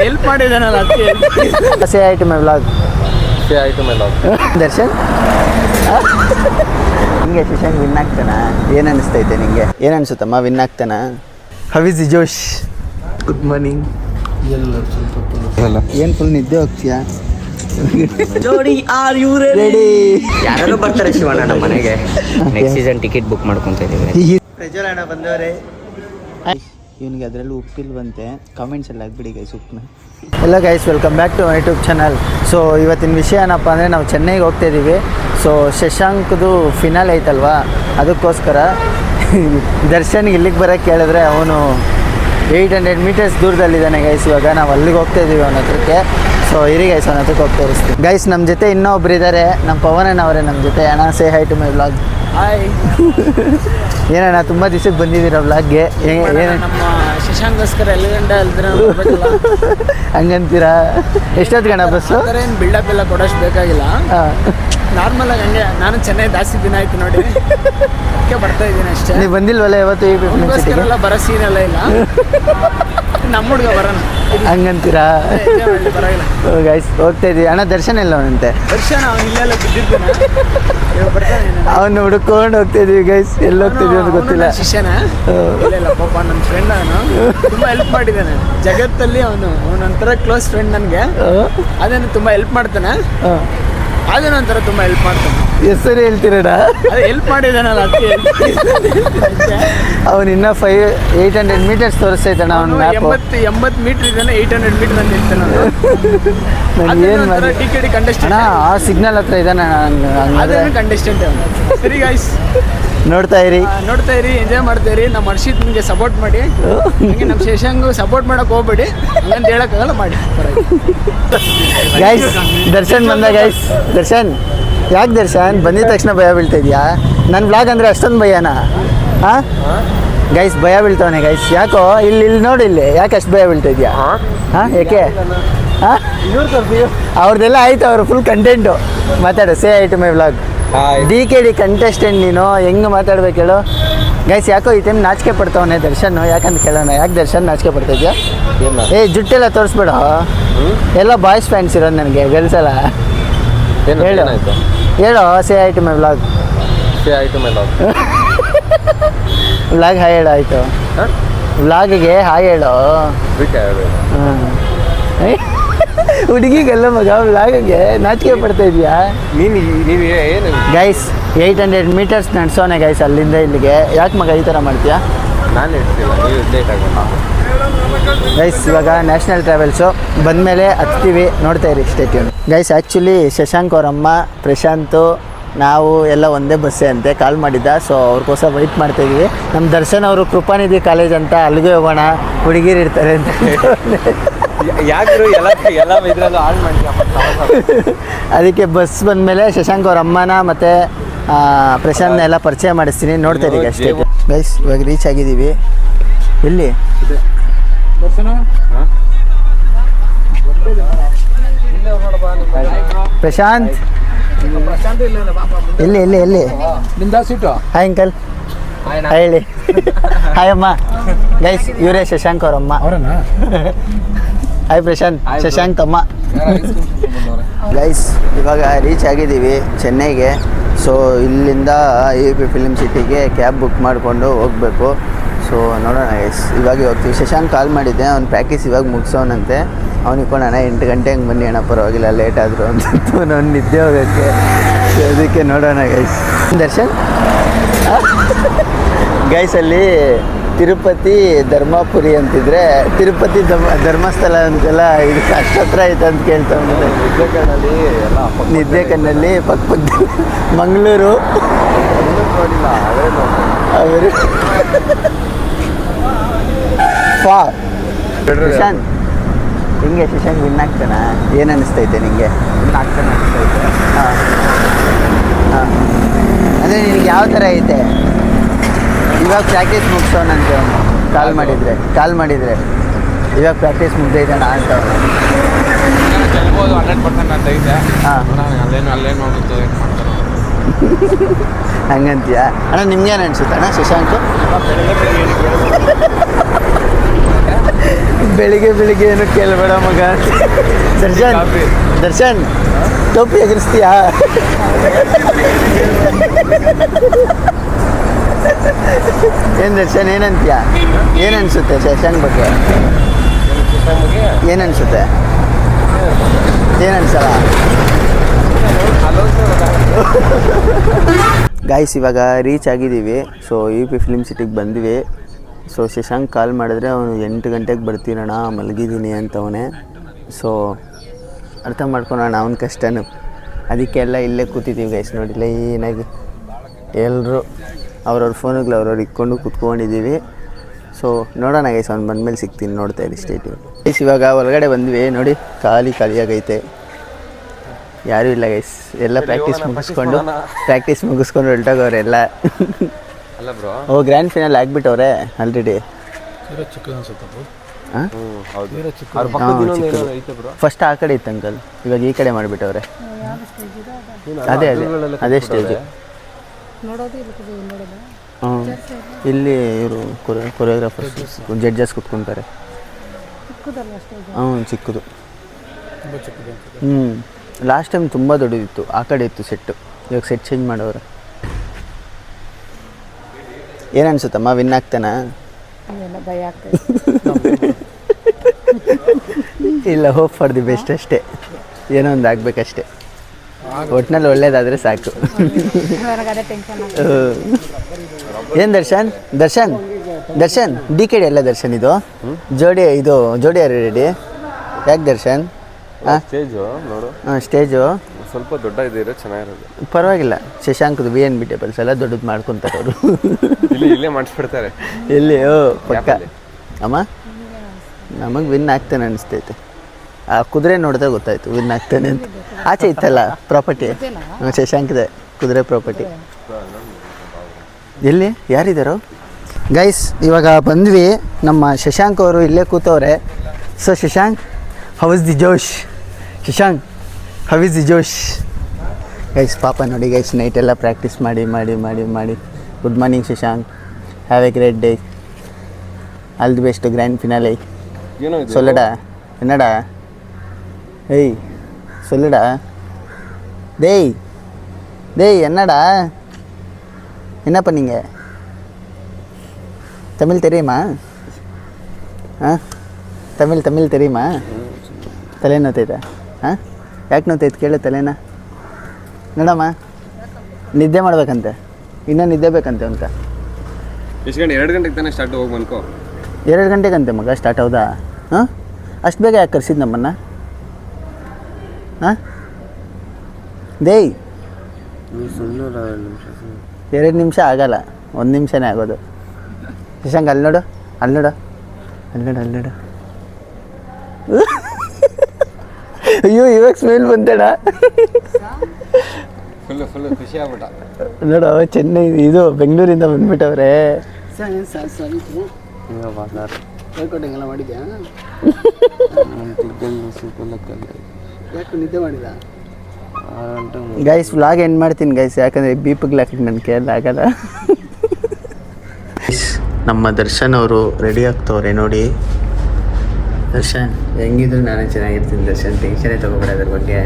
Help ಮಾಡಿದಾನಲ್ಲ ಅದಕ್ಕೆ ಸೇ ಆಯ್ತು ಮೈ vlog Darshan ಹಿಂಗೆ ಶಶಾಂಕ್ ವಿನ್ ಆಗ್ತಾನ ಏನು ಅನಿಸ್ತೈತೆ ನಿಂಗೆ ಏನು ಅನಿಸುತ್ತಮ್ಮ ವಿನ್ ಆಗ್ತಾನ how is Josh good morning ಏನು ಫುಲ್ ನಿದ್ದೆ ಹೋಗ್ತೀಯಾ ಜೋಡಿ ಆರ್ ಯು ರೆಡಿ ಯಾರು ಬರ್ತಾರೆ ಶಿವಣ್ಣ ನಮ್ಮ ಮನೆಗೆ ನೆಕ್ಸ್ಟ್ ಸೀಸನ್ ಟಿಕೆಟ್ ಬುಕ್ ಮಾಡ್ಕೊಂತ ಇದೀವಿ ಪ್ರಜ್ವಲ್ ಅಣ್ಣ ಬಂದವರೇ ಇವನಿಗೆ ಅದರಲ್ಲೂ ಉಪ್ಪಿಲ್ವಂತೆ ಕಾಮೆಂಟ್ಸ್ ಎಲ್ಲ ಹಾಕ್ಬಿಡಿ ಗೈಸ್ ಉಪ್ಪನ್ನ ಎಲ್ಲ guys welcome back to YouTube channel. So ಇವತ್ತಿನ ವಿಷಯ ಏನಪ್ಪ ಅಂದರೆ ನಾವು ಚೆನ್ನೈಗೆ ಹೋಗ್ತಾ ಇದ್ದೀವಿ. ಸೊ ಶಶಾಂಕ್ದು ಫಿನಾಲ್ ಐತಲ್ವಾ ಅದಕ್ಕೋಸ್ಕರ ದರ್ಶನ್ಗೆ ಇಲ್ಲಿಗೆ ಬರೋಕ್ಕೆ ಕೇಳಿದ್ರೆ ಅವನು 800 ಮೀಟರ್ಸ್ ದೂರದಲ್ಲಿದ್ದಾನೆ ಗೈಸ್. ಇವಾಗ ನಾವು ಅಲ್ಲಿಗೆ ಹೋಗ್ತಾ ಇದ್ದೀವಿ ಅವನ ಹತ್ರಕ್ಕೆ. ಸೊ ಇರಿ ಗೈಸ್ ಅವನ ಹತ್ರಕ್ಕೆ ಹೋಗಿ ತೋರಿಸ್ತೀವಿ ಗೈಸ್. ನಮ್ಮ ಜೊತೆ ಇನ್ನೊಬ್ರು ಇದ್ದಾರೆ, ನಮ್ಮ ಪವನಣ್ಣ ಅವರೇ ನಮ್ಮ ಜೊತೆ. ಅಣ್ಣ say hi to my vlog. Hi ಏನಣ್ಣ ತುಂಬ ದಿವಸಕ್ಕೆ ಬಂದಿದ್ದೀರ ವ್ಲಾಗ್ಗೆ. ನಮ್ಮ ಶಶಾಂಕ್ಗೋಸ್ಕರ ಎಲ್ಲ ಗಂಟೆ ಅಲ್ದ್ರೆ ಹಂಗಂತೀರಾ? ಎಷ್ಟೊತ್ತು ಗಣ ಬಸ್ಸು? ಏನು ಬಿಲ್ಡಪ್ ಎಲ್ಲ ಕೊಡೋಷ್ಟು ಬೇಕಾಗಿಲ್ಲ, ನಾರ್ಮಲಾಗಿ ಹಂಗೆ. ನಾನು ಚೆನ್ನೈ ಜಾಸ್ತಿ ದಿನ ಆಯ್ತು ನೋಡಿ, ಅದಕ್ಕೆ ಬರ್ತಾ ಇದ್ದೀನಿ ಅಷ್ಟೇ. ನೀವು ಬಂದಿಲ್ವಲ್ಲ ಇವತ್ತು? ಎಲ್ಲ ಬರೋ ಸೀನ್ ಎಲ್ಲ ಇಲ್ಲ, ನಮ್ಮ ಹುಡುಗ ಬರೋಣ ಹಂಗಂತೀರಾ? ಬರೋಲ್ಲ ಗೈಸ್ ಹೋಗ್ತಾ ಇದ್ದೀವಿ. ಅಣ್ಣ ದರ್ಶನ್ ಎಲ್ಲ ಅವನಂತೆ. ದರ್ಶನ ಅವ್ನು ಇಲ್ಲೆಲ್ಲ ಬಿದ್ದಿರ್ತಾನೆ, ಅವನು ಹುಡ್ಕೊಂಡು ಹೋಗ್ತಾ ಇದೀವಿ ಗೈಸ್. ಎಲ್ಲಿ ಹೋಗ್ತಿದ್ವಿ ಅಂತ ಗೊತ್ತಿಲ್ಲ. ಶಿಷ್ಯನ ಇಲ್ಲ ಪಾಪ ನನ್ನ ಫ್ರೆಂಡ್, ಅವನು ತುಂಬ ಹೆಲ್ಪ್ ಮಾಡಿದ್ದಾನೆ ಜಗತ್ತಲ್ಲಿ. ಅವನೊಂಥರ ಕ್ಲೋಸ್ ಫ್ರೆಂಡ್ ನನಗೆ. ಅದನ್ನು ತುಂಬ ಹೆಲ್ಪ್ ಮಾಡ್ತಾನೆ, ಅದನ್ನ ಒಂಥರ ತುಂಬ ಹೆಲ್ಪ್ ಮಾಡ್ತಾನೆ. ಹೆಸರು ಹೇಳ್ತೀರಣ್ಣ? ಅದು ಹೆಲ್ಪ್ ಮಾಡಿದ್ದಾನಲ್ಲ ಅದಕ್ಕೆ. ಅವನು ಇನ್ನೂ 800 ಮೀಟರ್ಸ್ ತೋರಿಸ್ತೈತಣ್ಣ ಅವ್ನು. 80 ಮೀಟರ್ ಇದ್ದಾನೆ, 800 ಮೀಟರ್ ಅಂತ ಇರ್ತಾನೆ. ಏನು ಮಾಡಿ ಟಿಕೆಟ್ ಕಂಟೆಸ್ಟೆಂಟ್ ಆ ಸಿಗ್ನಲ್ ಹತ್ರ ಇದ್ದಾನೆ ಅದನ್ನು ಕಂಟೆಸ್ಟೆಂಟ್. ಸರಿ ಗೈಸ್, ನೋಡ್ತಾ ಇರಿ ಎಂಜಾಯ್ ಮಾಡ್ತಾ ಇರಿ. ನಮ್ಮ ಹರ್ಷಿತ್ ನಿಮಗೆ ಸಪೋರ್ಟ್ ಮಾಡಿ, ಹಂಗೆ ನಮ್ಮ ಶಶಾಂಕ್ ಸಪೋರ್ಟ್ ಮಾಡಕ್ಕೆ ಹೋಗ್ಬೇಡಿ, ಹಂಗಂತ ಹೇಳೋಕ್ಕಾಗಲ್ಲ, ಮಾಡಿ ಗೈಸ್. ದರ್ಶನ್ ಬಂದ ಗೈಸ್. ದರ್ಶನ್ ಯಾಕೆ ದರ್ಶನ್ ಬಂದಿದ ತಕ್ಷಣ ಭಯ ಬೀಳ್ತಾ ಇದೆಯಾ? ನನ್ನ ವ್ಲಾಗ್ ಅಂದರೆ ಅಷ್ಟೊಂದು ಭಯನ? ಹಾಂ ಗೈಸ್ ಭಯ ಬೀಳ್ತಾವನೆ ಗೈಸ್. ಯಾಕೋ ಇಲ್ಲಿ ನೋಡಿ, ಇಲ್ಲಿ ಯಾಕೆ ಅಷ್ಟು ಭಯ ಬೀಳ್ತಾ ಇದೆಯಾ? ಹಾಂ ಯಾಕೆ? ಹಾಂ ಅವ್ರದ್ದೆಲ್ಲ ಆಯ್ತು, ಅವರು ಫುಲ್ ಕಂಟೆಂಟು. ಮಾತಾಡು, say hi to my vlog. DKD contestant ನೀನು, ಹೆಂಗೆ ಮಾತಾಡ್ಬೇಕು ಹೇಳು ಗೈಸ್. ಯಾಕೋ ಈ ಟೈಮ್ ನಾಚಿಕೆ ಪಡ್ತಾವನೆ ದರ್ಶನ್, ಯಾಕಂತ ಕೇಳೋಣ. ಯಾಕೆ ದರ್ಶನ್ ನಾಚಿಕೆ ಪಡ್ತಾ ಇದೆಯಾ? ಜುಟ್ಟೆಲ್ಲ ತೋರಿಸ್ಬೇಡ, ಎಲ್ಲ ಬಾಯ್ಸ್ ಫ್ಯಾನ್ಸ್ ಇರೋದು ನನಗೆ, ಗರ್ಲ್ಸ್ ಎಲ್ಲ. ಹೇಳು say hi to my vlog. Vlog hi ಹೇಳು. ಆಯಿತು, ವ್ಲಾಗಿಗೆ ಹಾಯ್ ಹೇಳು. ಹುಡುಗಿಗೆಲ್ಲ ಮಗ ವ್ಲಾಗಿಗೆ ನಾಚಿಕೆ ಪಡ್ತಾ ಇದೆಯಾ ಗೈಸ್? 800 ಮೀಟರ್ಸ್ ನಡೆಸೋನೆ ಗೈಸ್ ಅಲ್ಲಿಂದ ಇಲ್ಲಿಗೆ. ಯಾಕೆ ಮಗ ಈ ಥರ ಮಾಡ್ತೀಯಾ? ಗೈಸ್ ಇವಾಗ ನ್ಯಾಷನಲ್ ಟ್ರಾವೆಲ್ಸು ಬಂದಮೇಲೆ ಹತ್ತೀವಿ, ನೋಡ್ತಾ ಇರಿ stay tuned guys. Actually Shashank ಅವರಮ್ಮ Prashanth ನಾವು ಎಲ್ಲ ಒಂದೇ ಬಸ್ಸೇ ಅಂತೆ ಕಾಲ್ ಮಾಡಿದ್ದ. ಸೊ ಅವ್ರಿಗೋಸ್ಕರ ವೆಯ್ಟ್ ಮಾಡ್ತಾಯಿದ್ವಿ. ನಮ್ಮ ದರ್ಶನ್ ಅವರು ಕೃಪಾನಿಧಿ ಕಾಲೇಜ್ ಅಂತ, ಅಲ್ಲಿಗೆ ಹೋಗೋಣ, ಹುಡುಗಿರು ಇರ್ತಾರೆ ಅಂತ. ಅದಕ್ಕೆ ಬಸ್ ಬಂದಮೇಲೆ ಶಶಾಂಕ್ ಅವ್ರ ಅಮ್ಮನ ಮತ್ತು ಪ್ರಶಾಂತ್ನ ಎಲ್ಲ ಪರಿಚಯ ಮಾಡಿಸ್ತೀನಿ, ನೋಡ್ತಾ ಇರಿ ಅಷ್ಟೇ ಗೈಸ್. ಇವಾಗ ರೀಚ್ ಆಗಿದ್ದೀವಿ. ಎಲ್ಲಿ ಪ್ರಶಾಂತ್? ಎಲ್ಲಿ ಎಲ್ಲಿ ಎಲ್ಲಿ? Hi uncle. ಹಾಯ್ ಹೇಳಿ. ಹಾಯ್ ಅಮ್ಮ. ಗೈಸ್ ಇವರೇ ಶಶಾಂಕ್ ಅವ್ರಮ್ಮ. ಹಾಯ್ ಪ್ರಶಾಂತ್, ಶಶಾಂಕ್ ತಮ್ಮ. ಗೈಸ್ ಇವಾಗ ರೀಚ್ ಆಗಿದ್ದೀವಿ ಚೆನ್ನೈಗೆ. ಸೊ ಇಲ್ಲಿಂದ AP ಫಿಲ್ಮ್ ಸಿಟಿಗೆ ಕ್ಯಾಬ್ ಬುಕ್ ಮಾಡಿಕೊಂಡು ಹೋಗಬೇಕು. ಸೊ ನೋಡೋಣ ಗೈಸ್, ಇವಾಗ ಹೋಗ್ತೀವಿ. ಶಶಾಂಕ್ ಕಾಲ್ ಮಾಡಿದ್ದೆ, ಅವ್ನು ಪ್ರಾಕ್ಟೀಸ್ ಇವಾಗ ಮುಗಿಸೋನಂತೆ. ಅವ್ನಿಗೆ ಕೊಡೋಣ 8 ಗಂಟೆ ಹಂಗೆ ಬನ್ನಿ ಅಣ್ಣ, ಪರವಾಗಿಲ್ಲ ಲೇಟ್ ಆದರು ಅಂತಂತು ನಾನು ನಿದ್ದೆ ಹೋಗೋಕ್ಕೆ. ಅದಕ್ಕೆ ನೋಡೋಣ ಗೈಸ್. ದರ್ಶನ್ ಗೈಸ್ ಅಲ್ಲಿ ತಿರುಪತಿ ಧರ್ಮಪುರಿ ಅಂತಿದ್ರೆ ತಿರುಪತಿ ಧರ್ಮಸ್ಥಳ ಅಂತೆಲ್ಲ ಇದಕ್ಕೆ ಅಷ್ಟತ್ರ ಐತೆ ಅಂತ ಕೇಳ್ತಾ ನಿದ್ದೆ ಕಣ್ಣಲ್ಲಿ ಪಕ್ಕದಲ್ಲಿ ಮಂಗಳೂರು ಅವರು ಶಶಾಂಕ್ ಹಿಂಗೆ ಶಶಾಂಕ್ ವಿನ್ ಆಗ್ತಾನ? ಏನು ಅನ್ನಿಸ್ತೈತೆ ನಿಂಗೆ? ವಿನ್ ಆಗ್ತಾನೆ ಅನ್ನಿಸ್ತೈತೆ. ಹಾಂ ಹಾಂ ಅಂದರೆ ನಿನಗೆ ಯಾವ ಥರ ಐತೆ? ಇವಾಗ ಪ್ರಾಕ್ಟೀಸ್ ಮುಗಿಸೋನಂತೆ ಅವನು ಕಾಲ್ ಮಾಡಿದರೆ ಇವಾಗ ಪ್ರಾಕ್ಟೀಸ್ ಮುಗ್ದೈತಣ್ಣ ಅಂತ. ಗೆಲ್ಬೋದು 100% ಅಂತ ಐತೆ. ಹಾಂ ಅಲ್ಲೇನು ಹೋಗುತ್ತೋ ಏನು ಮಾಡ್ತಾರೋ ಹಂಗಂತೀಯ ಅಣ್ಣ? ನಿಮ್ಗೇನು ಅನಿಸುತ್ತೆ ಅಣ್ಣ ಶಶಾಂಕ್? ಬೆಳಿಗ್ಗೆ ಬೆಳಿಗ್ಗೆ ಏನು ಕೇಳಬೇಡ ಮಗ. ದರ್ಶನ್ ದರ್ಶನ್ ಟೋಪಿ ಎಗರಿಸ್ತೀಯಾ? ಏನು ದರ್ಶನ್ ಏನಂತೀಯ? ಏನನ್ಸುತ್ತೆ ಶಶಾಂಕ್ ಬಗ್ಗೆ? ಏನನ್ಸುತ್ತೆ? ಏನನ್ಸಲ್ಲ? ಗಾಯ್ಸ್ ಇವಾಗ ರೀಚ್ ಆಗಿದ್ದೀವಿ. ಸೊ UP ಫಿಲ್ಮ್ ಸಿಟಿಗೆ ಬಂದ್ವಿ. ಸೊ ಶಶಾಂಕ್ ಕಾಲ್ ಮಾಡಿದ್ರೆ ಅವನು 8 ಗಂಟೆಗೆ ಬರ್ತೀನಣ್ಣ ಮಲಗಿದ್ದೀನಿ ಅಂತವನೇ. ಸೊ ಅರ್ಥ ಮಾಡ್ಕೊಳೋಣ ಅವನ ಕಷ್ಟನೂ. ಅದಕ್ಕೆಲ್ಲ ಇಲ್ಲೇ ಕೂತಿದ್ದೀವಿ ಗೈಸ್. ನೋಡಿಲ್ಲ ಏನಾಗಿ ಎಲ್ಲರೂ ಅವ್ರವ್ರ ಫೋನುಗಳು ಅವ್ರವ್ರು ಇಟ್ಕೊಂಡು ಕೂತ್ಕೊಂಡಿದ್ದೀವಿ. ಸೊ ನೋಡೋಣ ಗೈಸ್, ಅವ್ನು ಬಂದಮೇಲೆ ಸಿಗ್ತೀನಿ. ನೋಡ್ತಾ ಇರಿ ಸ್ಟೇಟಿವ್ ಗೈಸ್. ಇವಾಗ ಹೊರಗಡೆ ಬಂದ್ವಿ ನೋಡಿ, ಖಾಲಿಯಾಗೈತೆ, ಯಾರೂ ಇಲ್ಲ ಗೈಸ್. ಎಲ್ಲ ಪ್ರಾಕ್ಟೀಸ್ ಮುಗಿಸ್ಕೊಂಡು ಹೊರಟೋಗವ್ರೆ ಎಲ್ಲ. ಅಲ್ಲ ಬ್ರೋ, ಓ ಗ್ರ್ಯಾಂಡ್ ಫೈನಲ್ ಆಗಿಬಿಟ್ಟವ್ರೆ ಆಲ್ರೆಡಿ. ಫಸ್ಟ್ ಆ ಕಡೆ ಇತ್ತು ಅಂಕಲ್, ಇವಾಗ ಈ ಕಡೆ ಮಾಡಿಬಿಟ್ಟವ್ರೆ. ಅದೇ ಸ್ಟೇಜ್. ಇಲ್ಲಿ ಇವರು ಕೊರಿಯೋಗ್ರಾಫರ್ಸ್ ಜಡ್ಜಸ್ ಕುತ್ಕೊತಾರೆ. ಚಿಕ್ಕದು. ಲಾಸ್ಟ್ ಟೈಮ್ ತುಂಬ ದೊಡ್ಡದಿತ್ತು, ಆ ಕಡೆ ಇತ್ತು ಸೆಟ್ಟು. ಇವಾಗ ಸೆಟ್ ಚೇಂಜ್ ಮಾಡೋರು. ಏನನ್ಸುತ್ತಮ್ಮ, ವಿನ್ ಆಗ್ತಾನ? ಇಲ್ಲ, ಹೋಪ್ ಫಾರ್ ದಿ ಬೆಸ್ಟ್ ಅಷ್ಟೇ. ಏನೋ ಒಂದು ಆಗ್ಬೇಕಷ್ಟೇ. ಒಟ್ಟಿನಲ್ಲಿ ಒಳ್ಳೇದಾದರೆ ಸಾಕು. ಏನು ದರ್ಶನ್ DKD ಅಲ್ಲ ದರ್ಶನ್? ಇದು ಜೋಡಿ ಯಾರು ರೆಡಿ? ಯಾಕೆ ದರ್ಶನ್? ಸ್ಟೇಜು ಸ್ವಲ್ಪ ದೊಡ್ಡ ಇದ್ರೆ ಚೆನ್ನಾಗಿರೋದು. ಪರವಾಗಿಲ್ಲ, ಶಶಾಂಕ್ದು BNB ಟೇಬಲ್ಸ್ ಎಲ್ಲ ದೊಡ್ಡದು ಮಾಡ್ಕೊತಾರೆ ಅವರು. ಇಲ್ಲೇ ಮಾಡಿಸ್ಬಿಡ್ತಾರೆ. ಎಲ್ಲಿ? ಪಕ್ಕ ಅಮ್ಮ, ನಮಗೆ ವಿನ್ ಆಗ್ತಾನೆ ಅನಿಸ್ತೈತೆ. ಆ ಕುದುರೆ ನೋಡಿದ್ರೆ ಗೊತ್ತಾಯ್ತು ವಿನ್ ಆಗ್ತಾನೆ ಅಂತ. ಆಚೆ ಇತ್ತಲ್ಲ ಪ್ರಾಪರ್ಟಿ, ಶಶಾಂಕ್ದೆ ಕುದುರೆ ಪ್ರಾಪರ್ಟಿ. ಎಲ್ಲಿ ಯಾರಿದ್ದಾರೋ ಗೈಸ್? ಇವಾಗ ಬಂದ್ವಿ. ನಮ್ಮ ಶಶಾಂಕ್ ಅವರು ಇಲ್ಲೇ ಕೂತವ್ರೆ. So Shashank, how is the josh? Shashank, how is the josh? Guys ಪಾಪ ನೋಡಿ ಗೈಸ್, ನೈಟೆಲ್ಲ ಪ್ರಾಕ್ಟೀಸ್ ಮಾಡಿ. Good morning Shashank, have a great day, all the best grand finale. சொல்லடா, என்னடா? ஏய் சொல்லுடா. டேய் என்னடா, என்ன பண்ணீங்க? தமிழ் தெரியுமா? தமிழ் தெரியுமா? ತಲೆ ನೋತೈತಾ? ಯಾಕೆ ನೋತೈತೆ ಕೇಳು ತಲೆನ? ನೋಡಮ್ಮ, ನಿದ್ದೆ ಮಾಡ್ಬೇಕಂತೆ, ಇನ್ನೂ ನಿದ್ದೆ ಬೇಕಂತೆ ಅಂತ. ಎಷ್ಟು ಗಂಟೆ? 2 ಗಂಟೆಗೆ ತಾನೇ ಸ್ಟಾರ್ಟ್ ಹೋಗಿ ಅನ್ಕೋ. 2 ಗಂಟೆಗಂತೆ ಮಗ ಸ್ಟಾರ್ಟ್ ಹೌದಾ? ಅಷ್ಟು ಬೇಗ ಯಾಕೆ ಕರ್ಸಿದ್ದು ನಮ್ಮನ್ನು? ದೇಯ್ 2 ನಿಮಿಷ ಆಗಲ್ಲ, 1 ನಿಮಿಷನೇ ಆಗೋದು. ಶಶಾಂಕ್ ಅಲ್ಲಿ ನೋಡು. ಅಯ್ಯೋ ಇವಾಗ ಸ್ಮೆಲ್ ಬಂತೇಡ. ಫುಲ್ ಖುಷಿ ಆಗ್ಬಿಟ್ಟ ನೋಡು, ಚೆನ್ನೈ ಇದು ಬೆಂಗಳೂರಿಂದ ಬಂದ್ಬಿಟ್ಟವ್ರೆ. ಹೇಳ್ಕೊಟ್ಟಂಗೆಲ್ಲ ಮಾಡಿದ್ಯಾ? ಯಾಕೆ ನಿದ್ದೆ ಮಾಡಿದ? ಗೈಸ್ ವ್ಲಾಗ್ ಎಂಡ್ ಮಾಡ್ತೀನಿ ಗೈಸ್, ಯಾಕಂದರೆ ಬೀಪಿಗ್ಲಾಕಿ ನನ್ನ ಕೇಳಲ್ಲ ಆಗಲ್ಲ. ನಮ್ಮ ದರ್ಶನ್ ಅವರು ರೆಡಿ ಆಗ್ತವ್ರೆ ನೋಡಿ. ದರ್ಶನ್ ಹೆಂಗಿದ್ರು ನಾನೇ ಚೆನ್ನಾಗಿರ್ತೀನಿ ದರ್ಶನ್, ಟೆನ್ಷನೇ ತೊಗೊಬೇಡ ಅದ್ರ ಬಗ್ಗೆ.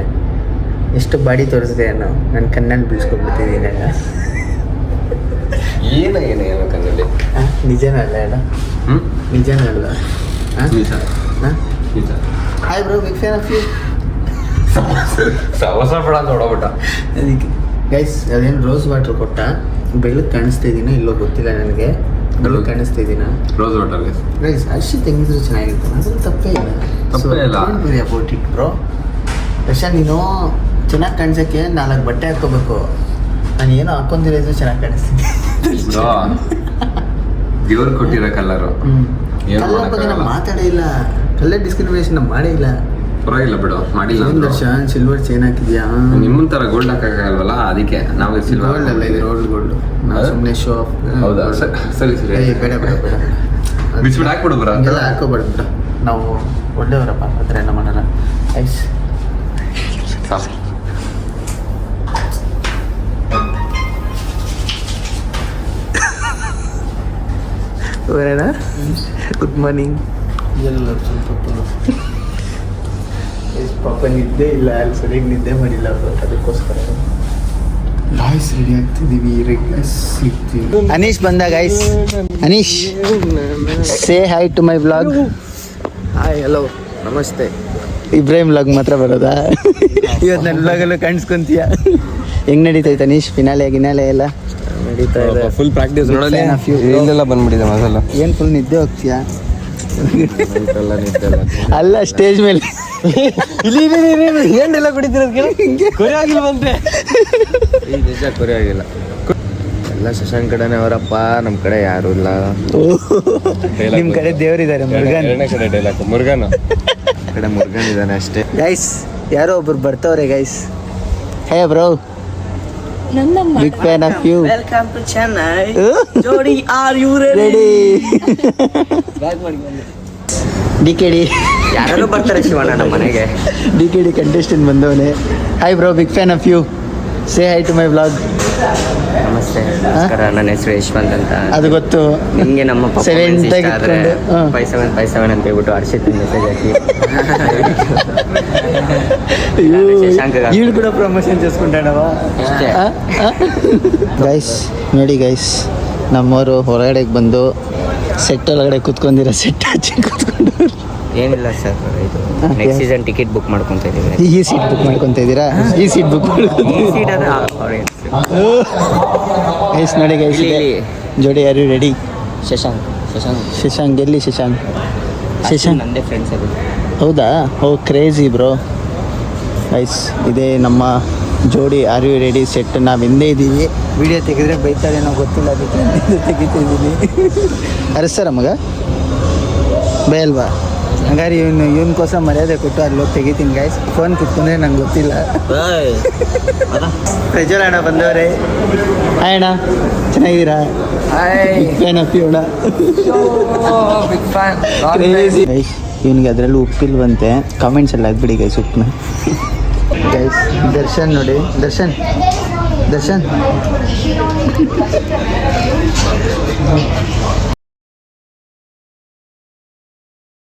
ಎಷ್ಟು ಬಾಡಿ ತೋರಿಸಿದೆ ಅನ್ನೋ ನನ್ನ ಕಣ್ಣಲ್ಲಿ ಬೀಳ್ಸ್ಕೊಬಿಡ್ತಿದ್ದೀನಲ್ಲ. ಏನು ಕಣ್ಣಲ್ಲಿ ನಿಜನೇ ಅಲ್ಲ ಅಲ್ಲ? ನಿಜನೇ ಅಲ್ಲ? Hi bro, big fan of you. ನೋಡಬಿಟ್ಟ ಅದಕ್ಕೆ ಗೈಸ್, ಅದೇನು ರೋಸ್ ವಾಟರ್ ಕೊಟ್ಟ. ಬೆಳಗ್ಗೆ ಕಾಣಿಸ್ತಾ ಇದ್ದೀನ ಇಲ್ಲೋ ಗೊತ್ತಿಲ್ಲ ನನಗೆ. ಬೆಳಗ್ಗೆ ಕಾಣಿಸ್ತಾ ಇದ್ದೀನ ರೋಸ್ ವಾಟರ್ ಗೈಸ್. ಅಷ್ಟು ತೆಗೆದ್ರು ಚೆನ್ನಾಗಿರ್ತಾನೆ, ಅದ್ರಲ್ಲಿ ತಪ್ಪೇ ಇಲ್ಲ. About it bro. ದರ್ಶನ್, ನೀನು ಚೆನ್ನಾಗಿ ಕಾಣಿಸೋಕ್ಕೆ 4 ಬಟ್ಟೆ ಹಾಕ್ಕೋಬೇಕು. ನಾನು ಏನೋ ಹಾಕೊಂದಿರೋದು ಚೆನ್ನಾಗಿ ಕಾಣಿಸ್ತೀನಿ. ದೇವ್ರು ಕೊಟ್ಟಿರೋ ಕಲ್ಲರು ಕಲ್ಲರ್ ಬಗ್ಗೆ ನಾವು ಮಾತಾಡೇ ಇಲ್ಲ, ಕಲ್ಲರ್ ಡಿಸ್ಕ್ರಿಮಿನೇಷನ್ ಮಾಡೇ ಇಲ್ಲ. ಪರವಾಗಿಲ್ಲ ಬಿಡು, ಮಾಡಿಲ್ಲ. ದರ್ಶನ್ ಸಿಲ್ವರ್ ಚೈನ್ ಹಾಕಿದ್ಯಾ? ನಿಮ್ಮನ್ ತರ ಗೋಲ್ಡ್ ಹಾಕಲ್ವಲ್ಲ, ಅದಕ್ಕೆ ನಾವು ಸಿಲ್ವರ್ ಗೋಲ್ಡ್ ಅಲ್ಲ, ಇದು ಗೋಲ್ಡ್. ನಾವು ಸುಮ್ಮನೆ ಶೋ ಆಫ್. ಹೌದಾ? ಸರಿ ಬೇಡ ಬಿಚ್ಬಿಟ್ಟು ಹಾಕ್ಬಿಡು ಬರ. ಎಲ್ಲ ಹಾಕೋಬೇಡ ಬಿಡ, ನಾವು ಒಳ್ಳೆಯವರಪ್ಪ, ಹತ್ರ ಎಲ್ಲ ಮಾಡಲ್ಲ. ಐಸ್ ಬರೋಣ. Good morning. ಎಲ್ಲ ಸ್ವಲ್ಪ ಪಾಪ ನಿದ್ದೆ ಇಲ್ಲ ಅಲ್ಲಿ ಸರಿಯಾಗಿ ನಿದ್ದೆ ಮಾಡಿಲ್ಲ ಅವರು, ಅದಕ್ಕೋಸ್ಕರ ಗಾಯ್ಸ್ ರೆಡಿ ಆಗ್ತಿದ್ದೀವಿ. ಅನೀಶ್ ಬಂದ guys. Aneesh say hi to my blog. Hi hello ನಮಸ್ತೆ. ಇಬ್ರಾಹಿಂ ಬ್ಲಾಗ್ ಮಾತ್ರ ಬರೋದಾ? ಇವತ್ತು ನನ್ನ ಬ್ಲಾಗಲ್ಲೂ ಕಾಣಿಸ್ಕೊಂತೀಯ. ಹೆಂಗ್ ನಡೀತೈತೆ ಅನೀಶ್? ಫಿನಾಲೆ ಎಲ್ಲ ನಡೀತಾ ಇದೆ. ಫುಲ್ ಪ್ರಾಕ್ಟೀಸ್ ನೋಡಲಿ, ಇಲ್ಲೆಲ್ಲ ಬಂದ್ಬಿಟ್ಟಿದೆ ಮಸಾಲ. ಏನು ಫುಲ್ ನಿದ್ದೆ ಹೋಗ್ತೀಯಾ? ನೈಟೆಲ್ಲ ನಿದ್ದೆ ಇಲ್ಲ. ಅಲ್ಲ ಸ್ಟೇಜ್ ಮೇಲೆ ಏನೆಲ್ಲ ಕುಡಿತಿರೋದು ಕೊರೆ ಆಗಿಲ್ವಂತೆ. ಈಗ ನಿಜ ಕೊರೆ ಆಗಿಲ್ಲ. ಎಲ್ಲ ಶಶಾಂಕ್ ಕಡೆನೇ ಅವರಪ್ಪ, ನಮ್ಮ ಕಡೆ ಯಾರು ಇಲ್ಲ. ನಿಮ್ಮ ಕಡೆ ದೇವರಿದ್ದಾರೆ, ಮುರುಗನ್. ಕಡೆ ಡೈಲಾಗ್ ಮುರುಗನ್ ಕಡೆ ಮುರುಗನ್ ಇದ್ದಾನೆ ಅಷ್ಟೇ. ಗೈಸ್ ಯಾರೋ ಒಬ್ರು ಬರ್ತವ್ರೆ guys. Hey bro, big fan of you. Welcome to Chennai. ಜೋಡಿ ಆರ್ ಯು ರೆಡಿ? ಡಿ ಯಾರು ಬರ್ತಾರೆ ಶಿವಣ್ಣ ನಮ್ಮ ಮನೆಗೆ. ಡಿ ಕಂಟೆಸ್ಟೆಂಟ್ ಬಂದವನೇ. Hi bro, big fan of you. Say hi to my blog. ನಮಸ್ತೆ, ನಮಸ್ಕಾರ. ನನ್ನ ಹೆಸರು ಯಶವಂತ್ ಅಂತ. ಅದು ಗೊತ್ತು. ನಿಮಗೆ ನಮ್ಮ Seven ಪರ್ಫಾರ್ಮೆನ್ಸ್ ಇಷ್ಟ ಆದರೆ ತೆಗೆದುಕೊಂಡು, 5757 ಅಂತ ಹೇಳ್ಬಿಟ್ಟು ಹರ್ಷಿತ್ ಮೆಸೇಜ್ ಹಾಕಿ. ಶಶಾಂಕ್ ಇವಳು ಕೂಡ ಪ್ರಮೋಷನ್ చేసుకుంటాడವ ಇಷ್ಟೇ. ಗೈಸ್ ನೋಡಿ ಗೈಸ್, ನಮ್ಮವರು ಹೊರಗಡೆಗೆ ಬಂದು ಸೆಟ್ ಒಳಗಡೆ ಕುತ್ಕೊಂಡಿರೋ ಸೆಟ್ ಹಚ್ಚಿ ಕುತ್ಕೊಂಡು ಏನಿಲ್ಲ ಸರ್, ಇದು ನೆಕ್ಸ್ಟ್ ಸೀಸನ್ ಟಿಕೆಟ್ ಬುಕ್ ಮಾಡ್ಕೊಂತ ಇದೀವಿ. ಈ ಸೀಟ್ ಬುಕ್ ಮಾಡ್ಕೊತಾ ಇದ್ದೀರಾ? ಈ ಸೀಟ್ ಬುಕ್ ಸೀಟ್ ಅದ ಗೈಸ್ ನೋಡಿ ಗೈಸ್, ಇಲ್ಲಿ. ಜೋಡಿ ಯಾರು ರೆಡಿ? ಶಶಾಂಕ್ ಶಶಾಂಕ್ ಎಲ್ಲಿ? ಶಶಾಂಕ್ ನಂದೇ ಫ್ರೆಂಡ್ಸ್ ಅದು. ಹೌದಾ? ಓ ಕ್ರೇಜಿ ಬ್ರೋ. ಗೈಸ್ ಇದೇ ನಮ್ಮ ಜೋಡಿ ಆರ್ ಯು ರೆಡಿ ಸೆಟ್. ನಾವು ಹಿಂದೆ ಇದ್ದೀವಿ. ವಿಡಿಯೋ ತೆಗೆದ್ರೆ ಬೈತಾರೇನೋ ಗೊತ್ತಿಲ್ಲ, ಅದಕ್ಕೆ ಹಿಂದೆ ತೆಗಿತಿದ್ದೀನಿ. ಅರಸ್ತಾರ ಮಗ ಬಯಲ್ವಾ? ಹಂಗಾರೆ ಇವನ್ಕೋಸ್ಕರ ಮರ್ಯಾದೆ ಕೊಟ್ಟು ಅಲ್ಲಿ ಹೋಗಿ ತೆಗಿತೀನಿ ಗೈಸ್. ಫೋನ್ ಕಿತ್ಕೊಂಡ್ರೆ ನಂಗೆ ಗೊತ್ತಿಲ್ಲ. ಪ್ರಜ್ವಲ್ ಅಣ್ಣ ಬಂದವ್ರೆ. ಹಾಯ್ ಅಣ್ಣ, ಚೆನ್ನಾಗಿದ್ದೀರಾ? ಫ್ಯಾನ್ ಆಫ್ ಯು ಅಣ್ಣ. ಗೈಸ್ ಇವನಿಗೆ ಅದರಲ್ಲೂ ಉಪ್ಪಿಲ್ವಂತೆ. ಕಾಮೆಂಟ್ಸ್ ಎಲ್ಲ ಹಾಕ್ಬಿಡಿ ಗೈಸ್ ಉಪ್ಪನ್ನ. ಗೈಸ್ ದರ್ಶನ್ ನೋಡಿ, ದರ್ಶನ್